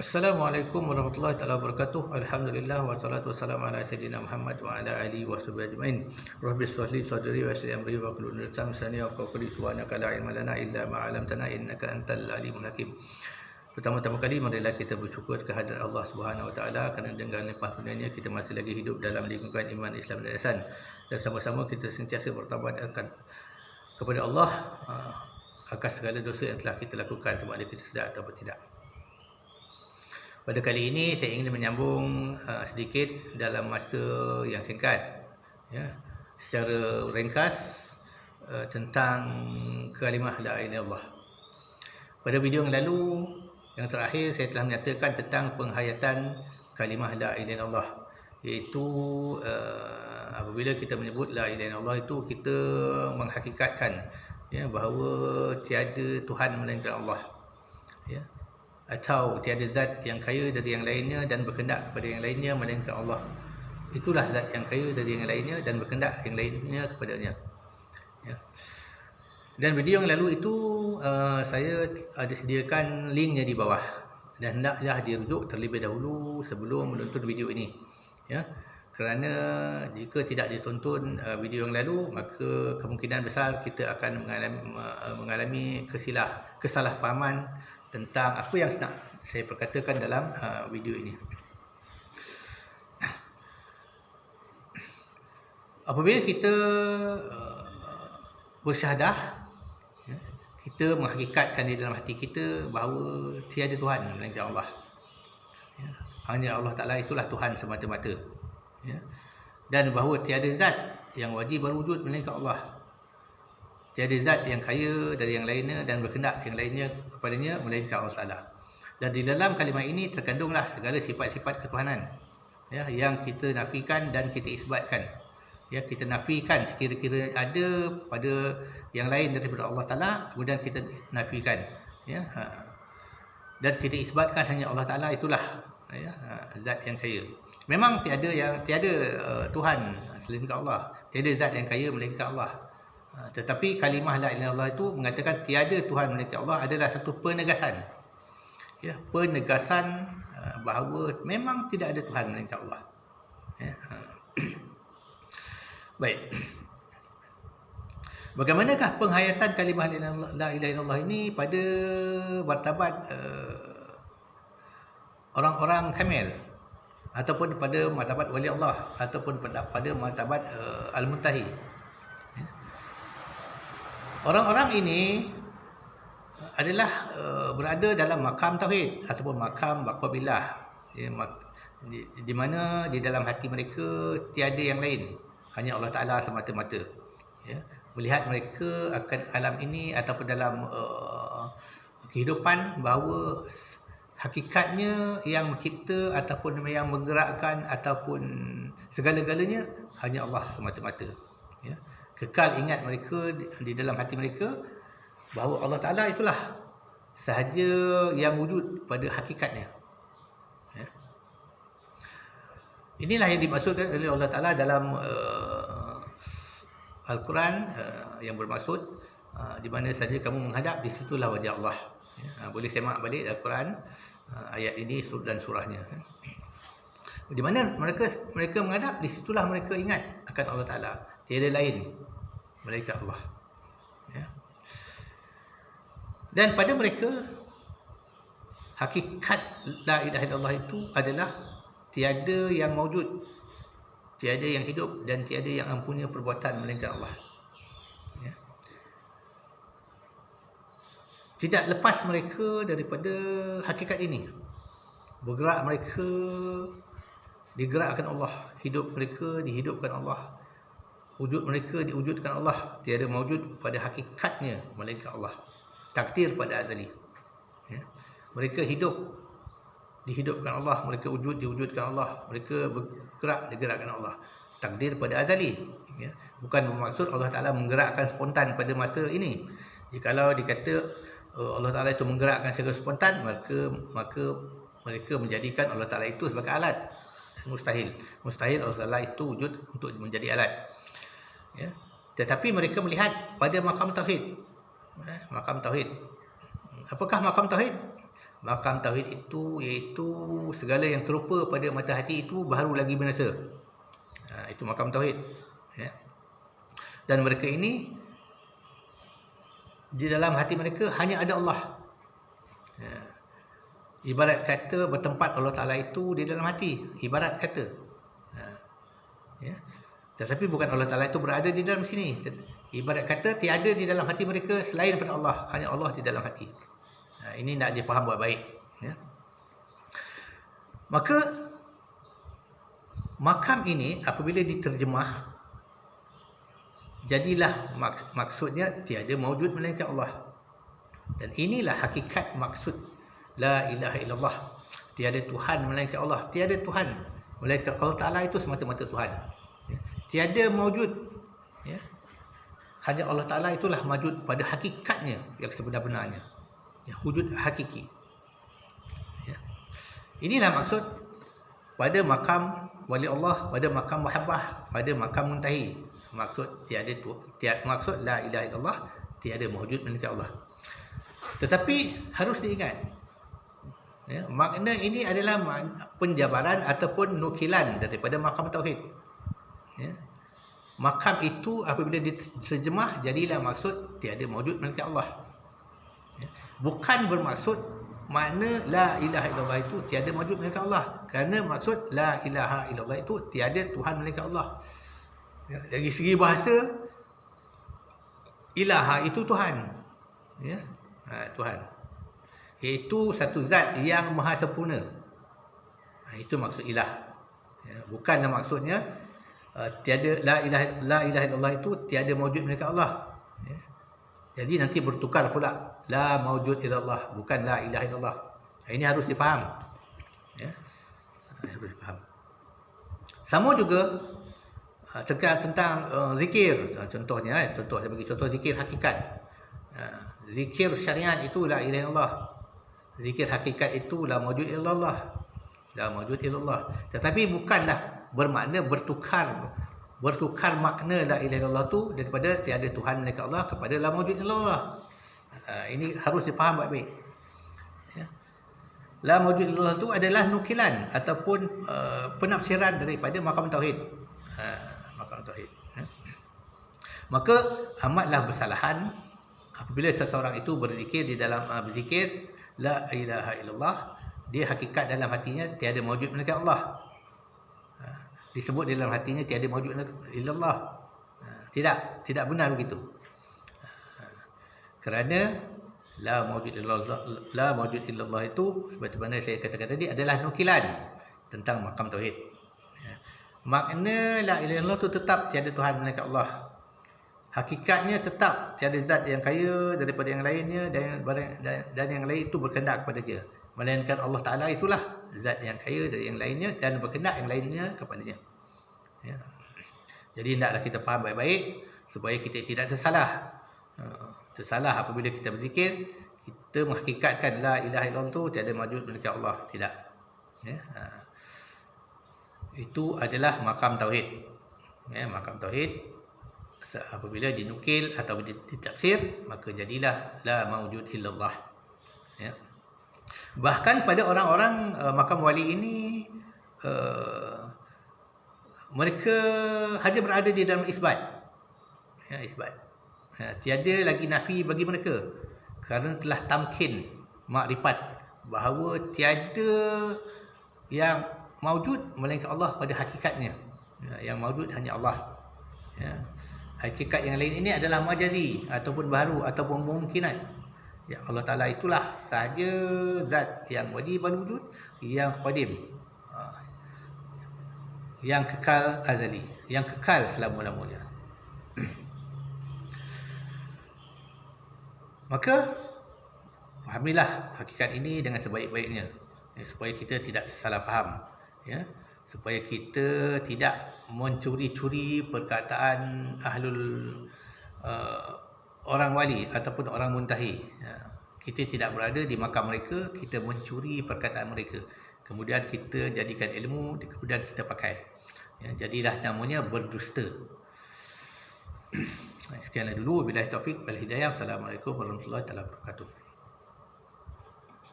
Assalamualaikum warahmatullahi taala wabarakatuh. Alhamdulillah wassalatu wassalamu ala sayyidina Muhammad wa ala alihi wa sahbihi ajmain. Rabbi shrah li sadri wa yassir li amri wa hlul 'uqdatam min lisani yafqahu qawli. Subhanaka la ilma lana illa ma 'allamtana innaka antal alimul hakim. Pertama-tama kali marilah kita bersyukur kehadirat Allah Subhanahu wa taala kerana dengan limpah kurnianya kita masih lagi hidup dalam lingkungan iman Islam dan ihsan, dan sama-sama kita sentiasa bertaubat kepada Allah akan segala dosa yang telah kita lakukan sama ada kita sedar atau tidak. Pada kali ini saya ingin menyambung sedikit dalam masa yang singkat, ya, secara ringkas tentang kalimah la ilaha illallah. Pada video yang lalu, yang terakhir, saya telah menyatakan tentang penghayatan kalimah la ilaha illallah, iaitu apabila kita menyebut la ilaha illallah itu kita menghakikatkan, ya, bahawa tiada Tuhan melainkan Allah, ya, atau tiada zat yang kaya dari yang lainnya dan berkehendak kepada yang lainnya melainkan Allah. Itulah zat yang kaya dari yang lainnya dan berkehendak yang lainnya kepadanya, ya. Dan video yang lalu itu saya ada sediakan linknya di bawah, dan hendaklah dirujuk terlebih dahulu sebelum menonton video ini, ya. Kerana jika tidak ditonton video yang lalu, maka kemungkinan besar kita akan mengalami kesalahpahaman tentang apa yang nak saya perkatakan dalam video ini. Apabila kita bersyahadah, ya, kita menghakikatkan di dalam hati kita bahawa tiada Tuhan melainkan Allah, ya, hanya Allah Ta'ala itulah Tuhan semata-mata, ya, dan bahawa tiada zat yang wajib berwujud melainkan Allah, tiada zat yang kaya dari yang lainnya dan berkehendak yang lainnya kepadanya melainkan Allah Ta'ala. Dan di dalam kalimah ini terkandunglah segala sifat-sifat ketuhanan, ya, yang kita nafikan dan kita isbatkan. Ya, kita nafikan sekira-kira ada pada yang lain daripada Allah Ta'ala, kemudian kita nafikan, ya, dan kita isbatkan hanya Allah Ta'ala itulah, ya, zat yang kaya. Memang tiada Tuhan selain Allah, tiada zat yang kaya melainkan Allah. Tetapi kalimah la ilaha illallah itu mengatakan tiada Tuhan melainkan Allah adalah satu penegasan, ya, penegasan bahawa memang tidak ada Tuhan melainkan Allah, ya. Baik, bagaimanakah penghayatan kalimah la ilaha illallah ini pada martabat orang-orang kamil, ataupun pada martabat wali Allah, ataupun pada martabat al-muntahi. Orang-orang ini adalah berada dalam makam tauhid ataupun makam baqabillah, ya, di mana di dalam hati mereka tiada yang lain, hanya Allah Ta'ala semata-mata, ya. Melihat mereka akan alam ini ataupun dalam kehidupan bahawa hakikatnya yang mencipta ataupun yang menggerakkan ataupun segala-galanya hanya Allah semata-mata, ya. Kekal ingat mereka di dalam hati mereka bahawa Allah Ta'ala itulah sahaja yang wujud pada hakikatnya, ya. Inilah yang dimaksudkan oleh Allah Ta'ala dalam Al-Quran, yang bermaksud di mana saja kamu menghadap, di situlah wajah Allah, ya. Boleh semak balik Al-Quran ayat ini dan surahnya, ya. Di mana mereka menghadap, di situlah mereka ingat akan Allah Ta'ala, tiada lain melainkan Allah, ya. Dan pada mereka hakikat la ilaha illallah itu adalah tiada yang mawjud, tiada yang hidup dan tiada yang mempunyai perbuatan melainkan Allah, ya. Tidak lepas mereka daripada hakikat ini. Bergerak mereka digerakkan Allah, hidup mereka dihidupkan Allah, wujud mereka diwujudkan Allah. Tiada mawjud pada hakikatnya melainkan Allah, takdir pada azali, ya. Mereka hidup dihidupkan Allah, mereka wujud diwujudkan Allah, mereka bergerak digerakkan Allah, takdir pada azali, ya. Bukan bermaksud Allah Ta'ala menggerakkan spontan pada masa ini. Jikalau dikata Allah Ta'ala itu menggerakkan secara spontan, maka mereka menjadikan Allah Ta'ala itu sebagai alat. Mustahil Allah Ta'ala itu wujud untuk menjadi alat, ya. Tetapi mereka melihat pada makam tauhid, makam tauhid. Apakah makam tauhid? Makam tauhid itu iaitu segala yang terupa pada mata hati itu baru lagi binasa. Itu makam tauhid. Ya. Dan mereka ini di dalam hati mereka hanya ada Allah. Ya. Ibarat kata bertempat Allah Ta'ala itu di dalam hati. Ibarat kata. Ya. Tetapi bukan Allah Ta'ala itu berada di dalam sini. Ibarat kata tiada di dalam hati mereka selain daripada Allah. Hanya Allah di dalam hati. Ini nak dipaham baik-baik. Ya. Maka makam ini apabila diterjemah, jadilah maksudnya tiada maujud melainkan Allah. Dan inilah hakikat maksud la ilaha illallah. Tiada Tuhan melainkan Allah. Tiada Tuhan melainkan Allah Ta'ala itu semata-mata Tuhan. Ya. Tiada maujud. Ya. Hanya Allah Ta'ala itulah maujud pada hakikatnya yang sebenar-benarnya. Ya, wujud hakiki. Ya. Inilah maksud pada makam wali Allah, pada makam mahabbah, pada makam muntahi. Maksud maksud la ilaha illallah, tiada maujud melainkan Allah. Tetapi harus diingat, ya, makna ini adalah penjabaran ataupun nukilan daripada makam tauhid. Ya. Makam itu apabila diterjemah jadilah maksud tiada maujud melainkan Allah. Ya. Bukan bermaksud makna la ilaha illallah itu tiada maujud melainkan Allah. Kerana maksud la ilaha illallah itu tiada Tuhan melainkan Allah. Ya. Dari segi bahasa, ilaha itu Tuhan. Ya. Tuhan. Iaitu satu zat yang maha sempurna. Itu maksud ilah. Ya. Bukanlah maksudnya tiada la ilaha illallah itu tiada maujud melainkan Allah. Ya. Jadi nanti bertukar pula la maujud illallah, bukan la ilaha illallah. Ini harus dipaham. Ya. Harus dipaham. Sama juga tentang zikir. Contohnya, saya bagi contoh zikir hakikat. Zikir syariat itu la ilaha illallah. Zikir hakikat itu la maujud illallah. La maujud illallah. Tetapi bukanlah bermakna bertukar makna la ilaha illallah tu daripada tiada Tuhan melainkan Allah kepada la maujud illallah. Ini harus dipaham baik-baik. Ya. La maujud illallah tu adalah nukilan ataupun penafsiran daripada makam tauhid. Makam tauhid. Ya. Maka amatlah bersalahan apabila seseorang itu berzikir di dalam berzikir la ilaha illallah, dia hakikat dalam hatinya tiada maujud melainkan Allah. Disebut di dalam hatinya tiada maujud illallah. Tidak benar begitu. Kerana la maujud illallah itu seperti mana saya katakan tadi adalah nukilan tentang makam tauhid. Makna la ilaha illallah itu tetap tiada Tuhan melainkan Allah. Hakikatnya tetap tiada zat yang kaya daripada yang lainnya dan yang lain itu berkehendak kepada dia. Melainkan Allah Ta'ala itulah zat yang kaya dari yang lainnya dan berkehendak yang lainnya kepadanya. Ya. Jadi hendaklah kita faham baik-baik supaya kita tidak tersalah. Tersalah apabila kita berzikir, kita menghakikatkan la ilaha illallah itu tiada maujud melainkan Allah. Tidak. Ya. Itu adalah makam tauhid. Ya, makam tauhid apabila dinukil atau ditafsir, maka jadilah la maujud illallah. Ya. Bahkan pada orang-orang makam wali ini mereka hanya berada di dalam isbat. Ya, isbat. Tiada lagi nafi bagi mereka kerana telah tamkin makrifat bahawa tiada yang maujud melainkan Allah pada hakikatnya. Ya, yang maujud hanya Allah. Ya. Hakikat yang lain ini adalah majazi ataupun baharu ataupun mungkinat. Ya, Allah Ta'ala itulah sahaja zat yang wajib wujud, yang qadim, yang kekal azali, yang kekal selama-lamanya. Maka fahamilah hakikat ini dengan sebaik-baiknya, ya, supaya kita tidak salah faham, ya, supaya kita tidak mencuri-curi perkataan orang wali ataupun orang muntahi. Ya. Kita tidak berada di makam mereka, kita mencuri perkataan mereka. Kemudian kita jadikan ilmu, kemudian kita pakai. Ya, jadilah namanya berdusta. Sekianlah dulu. Billahi taufiq wal hidayah. Assalamualaikum warahmatullahi wabarakatuh.